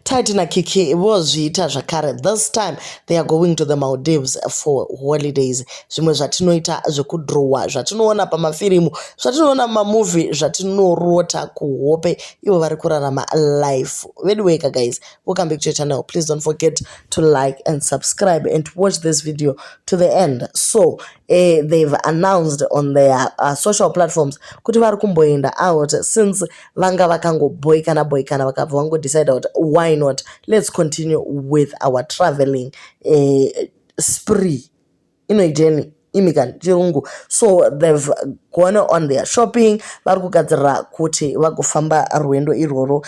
Tytie naKiki vozviita zvakare. This time they are going to the Maldives for holidays. Zvimwe zvatinoita zvekudrowa, zvatinoona pamafirimu, zvatinoona mamovie, zvatinorota kuhope, ivo vari kurarama life. Vedweka guys, welcome back to your channel. Please don't forget to like and subscribe and watch this video to the end. So they've announced on their social platforms kuti vari kumboenda out since vanga vakangoboikana vakabva vangodecide kuti why not, let's continue with our traveling spree inoiteni imikani chirungu. So they've gone on their shopping, vari kugadzirira kuti vagofamba rwendo irworo.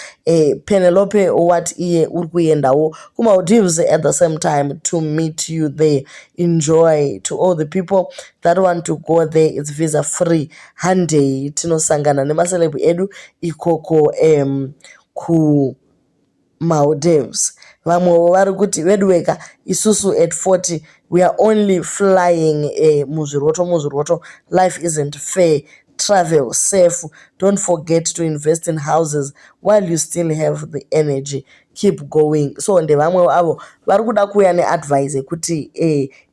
Penelope what iye uri kuendawo kumaldives at the same time to meet you there. Enjoy. To all the people that want to go there, it's visa free. Hande tinosangana nemaselebu edu ikoko ku Maldives. Vamwe vari kuti vedweka isusu at 40 we are only flying muzviroto. Life isn't fair. Travel safe. Don't forget to invest in houses while you still have the energy. Keep going. So nde vamwe avo vari kuda kuuya neadvice yekuti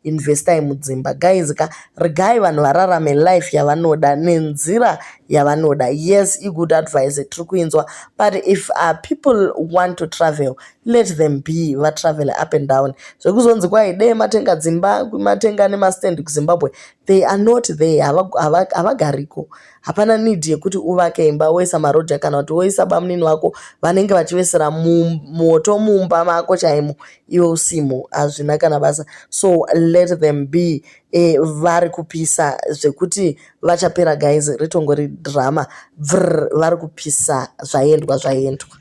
investai mudzimba. Guys, regai vanhu vararame life yavanoda nenzira yavanoda. Yes, good advice tiri kuinzwa, but if people want to travel, let them be. Va travel up and down. Zvekuzonzi kwai dei matenga dzimba, matenga nemastand kuZimbabwe, they are not there. Havagariko. Hapana need yekuti uvake imba woisa marodha kana kuti woisa bamunini wako vanenge vachivesera moto mumba mako chaimo iwe usimo, hazvina kana basa. So let them be. Vari kupisa zvekuti vachapera guys, ritongori drama. Vari kupisa zvaendwa.